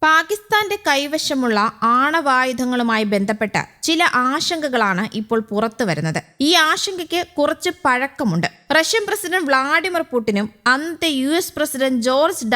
പാകിസ്ഥാന്റെ കൈവശമുള്ള ആണവായുധങ്ങളുമായി ബന്ധപ്പെട്ട ചില ആശങ്കകളാണ് ഇപ്പോൾ പുറത്തു വരുന്നത്. ഈ ആശങ്കയ്ക്ക് കുറച്ച് പഴക്കമുണ്ട്. റഷ്യൻ പ്രസിഡന്റ് വ്ളാഡിമിർ പുടിനും അന്നത്തെ US പ്രസിഡന്റ് ജോർജ്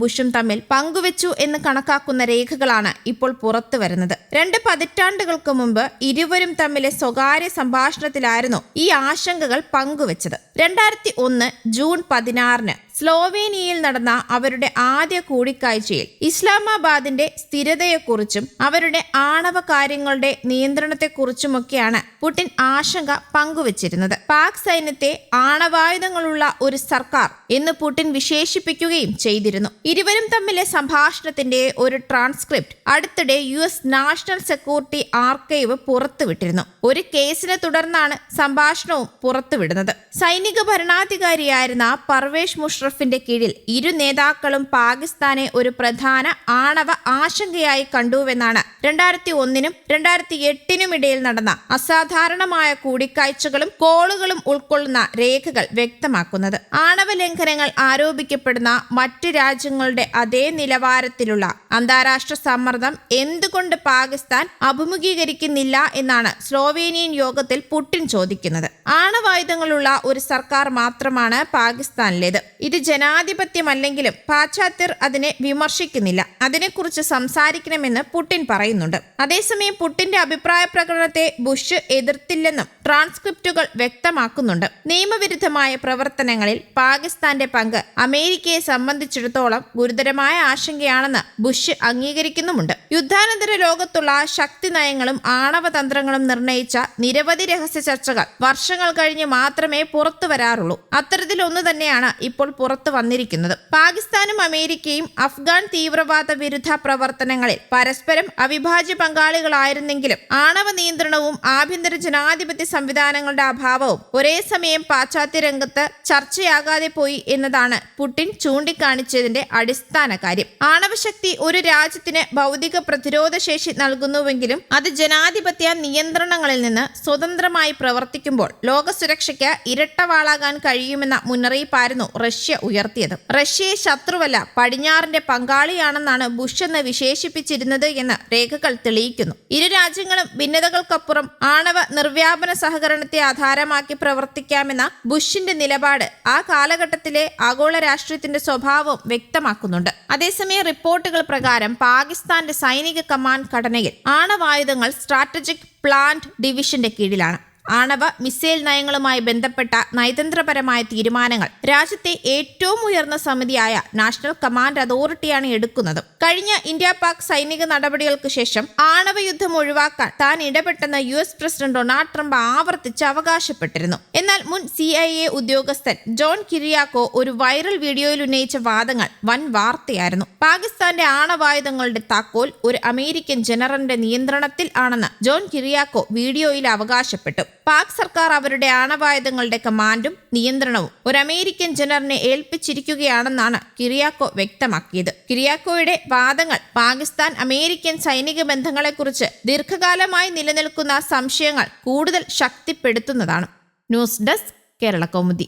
ബുഷും തമ്മിൽ പങ്കുവച്ചു എന്ന് കണക്കാക്കുന്ന രേഖകളാണ് ഇപ്പോൾ പുറത്തു വരുന്നത്. 2 പതിറ്റാണ്ടുകൾക്ക് മുമ്പ് ഇരുവരും തമ്മിലെ സ്വകാര്യ സംഭാഷണത്തിലായിരുന്നു ഈ ആശങ്കകൾ പങ്കുവച്ചത്. 2001 ജൂൺ 16 സ്ലോവേനിയയിൽ നടന്ന അവരുടെ ആദ്യ കൂടിക്കാഴ്ചയിൽ ഇസ്ലാമാബാദിന്റെ സ്ഥിരതയെക്കുറിച്ചും അവരുടെ ആണവ കാര്യങ്ങളുടെ നിയന്ത്രണത്തെക്കുറിച്ചുമൊക്കെയാണ് പുടിൻ ആശങ്ക പങ്കുവച്ചിരുന്നത്. പാക് സൈന്യത്തെ ആണവായുധങ്ങളുള്ള ഒരു സർക്കാർ എന്ന് പുടിൻ വിശേഷിപ്പിക്കുകയും ചെയ്തിരുന്നു. ഇരുവരും തമ്മിലെ സംഭാഷണത്തിന്റെ ഒരു ട്രാൻസ്ക്രിപ്റ്റ് അടുത്തിടെ US നാഷണൽ സെക്യൂരിറ്റി ആർക്കൈവ് പുറത്തുവിട്ടിരുന്നു. ഒരു കേസിനെ തുടർന്നാണ് സംഭാഷണവും പുറത്തുവിടുന്നത്. സൈനിക ഭരണാധികാരിയായിരുന്ന പർവേഷ് മുഷറഫിന്റെ കീഴിൽ ഇരു നേതാക്കളും പാകിസ്ഥാനെ ഒരു പ്രധാന ആണവ ആശങ്കയായി കണ്ടുവെന്നാണ് 2001 2008 ഇടയിൽ നടന്ന അസാധാരണമായ കൂടിക്കാഴ്ചകളും കോളുകളും ഉൾക്കൊള്ളുന്ന രേഖകൾ വ്യക്തമാക്കുന്നത്. ആണവ ലംഘനങ്ങൾ ആരോപിക്കപ്പെടുന്ന മറ്റു രാജ്യങ്ങളുടെ അതേ നിലവാരത്തിലുള്ള അന്താരാഷ്ട്ര സമ്മർദ്ദം എന്തുകൊണ്ട് പാകിസ്ഥാൻ അഭിമുഖീകരിക്കുന്നില്ല എന്നാണ് സ്ലോവേനിയൻ യോഗത്തിൽ പുടിൻ ചോദിക്കുന്നത്. ആണവായുധങ്ങളുള്ള ഒരു സർക്കാർ മാത്രമാണ് പാകിസ്ഥാനിലേത്. ഇത് ജനാധിപത്യമല്ലെങ്കിലും പാശ്ചാത്യർ അതിനെ വിമർശിക്കുന്നില്ല. അതിനെക്കുറിച്ച് സംസാരിക്കണമെന്ന് പുടിൻ പറയുന്നുണ്ട്. അതേസമയം പുടിന്റെ അഭിപ്രായ പ്രകടനത്തെ ബുഷ് എതിർത്തില്ലെന്നും ട്രാൻസ്ക്രിപ്റ്റുകൾ വ്യക്തമാക്കുന്നുണ്ട്. നിയമവിരുദ്ധമായ പ്രവർത്തനങ്ങളിൽ പാകിസ്ഥാന്റെ പങ്ക് അമേരിക്കയെ സംബന്ധിച്ചിടത്തോളം ഗുരുതരമായ ആശങ്കയാണെന്ന് ബുഷ് അംഗീകരിക്കുന്നുമുണ്ട്. യുദ്ധാനന്തര ലോകത്തുള്ള ശക്തി നയങ്ങളും ആണവ തന്ത്രങ്ങളും നിർണയിച്ച നിരവധി രഹസ്യ ചർച്ചകൾ വർഷങ്ങൾ കഴിഞ്ഞ് മാത്രമേ പുറത്തു വരാറുള്ളൂ. അത്തരത്തിലൊന്നു തന്നെയാണ് ഇപ്പോൾ പുറത്തു വന്നിരിക്കുന്നത്. പാകിസ്ഥാനും അമേരിക്കയും അഫ്ഗാൻ തീവ്രവാദ വിരുദ്ധ പ്രവർത്തനങ്ങളിൽ പരസ്പരം അവിഭാജ്യ പങ്കാളികളായിരുന്നെങ്കിലും ആണവ നിയന്ത്രണവും ആഭ്യന്തര ജനാധിപത്യ സംവിധാനങ്ങളുടെ അഭാവവും ഒരേ സമയം പാശ്ചാത്യ രംഗത്ത് ചർച്ചയാകാതെ പോയി എന്നതാണ് പുടിൻ ചൂണ്ടിക്കാണിച്ചതിന്റെ അടിസ്ഥാന കാര്യം. ആണവശക്തി ഒരു രാജ്യത്തിന് ഭൗതിക പ്രതിരോധ ശേഷി നൽകുന്നുവെങ്കിലും അത് ജനാധിപത്യ നിയന്ത്രണങ്ങളിൽ നിന്ന് സ്വതന്ത്രമായി പ്രവർത്തിക്കുമ്പോൾ ലോക സുരക്ഷയ്ക്ക് ഇരട്ടവാളാകാൻ കഴിയുമെന്ന മുന്നറിയിപ്പായിരുന്നു റഷ്യ ഉയർത്തിയത്. റഷ്യയെ ശത്രുവല്ല, പടിഞ്ഞാറിന്റെ പങ്കാളിയാണെന്നാണ് ബുഷ് എന്ന് വിശേഷിപ്പിച്ചിരുന്നത് എന്ന് രേഖകൾ തെളിയിക്കുന്നു. ഇരു രാജ്യങ്ങളും ഭിന്നതകൾക്കപ്പുറം ആണവ നിർവ്യാപന സഹകരണത്തെ ആധാരമാക്കി പ്രവർത്തിക്കാമെന്ന ബുഷിന്റെ നിലപാട് ആ കാലഘട്ടത്തിലെ ആഗോള രാഷ്ട്രീയത്തിന്റെ സ്വഭാവം വ്യക്തമാക്കുന്നുണ്ട്. അതേസമയം റിപ്പോർട്ടുകൾ പ്രകാരം പാകിസ്ഥാന്റെ സൈനിക കമാൻഡ് ഘടനയിൽ ആണവായുധങ്ങൾ സ്ട്രാറ്റജിക് പ്ലാന്റ് ഡിവിഷന്റെ കീഴിലാണ്. ആണവ മിസൈൽ നയങ്ങളുമായി ബന്ധപ്പെട്ട നയതന്ത്രപരമായ തീരുമാനങ്ങൾ രാജ്യത്തെ ഏറ്റവും ഉയർന്ന സമിതിയായ നാഷണൽ കമാൻഡ് അതോറിറ്റിയാണ് എടുക്കുന്നത്. കഴിഞ്ഞ ഇന്ത്യ പാക് സൈനിക നടപടികൾക്ക് ശേഷം ആണവ യുദ്ധം ഒഴിവാക്കാൻ താൻ ഇടപെട്ടെന്ന് US പ്രസിഡന്റ് ഡൊണാൾഡ് ട്രംപ് ആവർത്തിച്ച് അവകാശപ്പെട്ടിരുന്നു. എന്നാൽ മുൻ CIA ഉദ്യോഗസ്ഥൻ ജോൺ കിരിയാക്കോ ഒരു വൈറൽ വീഡിയോയിൽ ഉന്നയിച്ച വാദങ്ങൾ വൻ വാർത്തയായിരുന്നു. പാകിസ്ഥാന്റെ ആണവായുധങ്ങളുടെ താക്കോൽ ഒരു അമേരിക്കൻ ജനറലിന്റെ നിയന്ത്രണത്തിൽ ആണെന്ന് ജോൺ കിരിയാക്കോ വീഡിയോയിൽ അവകാശപ്പെട്ടു. പാക് സർക്കാർ അവരുടെ ആണവായുധങ്ങളുടെ കമാൻഡും നിയന്ത്രണവും ഒരു അമേരിക്കൻ ജനറലിനെ ഏൽപ്പിച്ചിരിക്കുകയാണെന്നാണ് കിരിയാക്കോ വ്യക്തമാക്കിയത്. കിരിയാക്കോയുടെ വാദങ്ങൾ പാകിസ്ഥാൻ അമേരിക്കൻ സൈനിക ബന്ധങ്ങളെക്കുറിച്ച് ദീർഘകാലമായി നിലനിൽക്കുന്ന സംശയങ്ങൾ കൂടുതൽ ശക്തിപ്പെടുത്തുന്നതാണ്. News desk Kerala Kaumudi.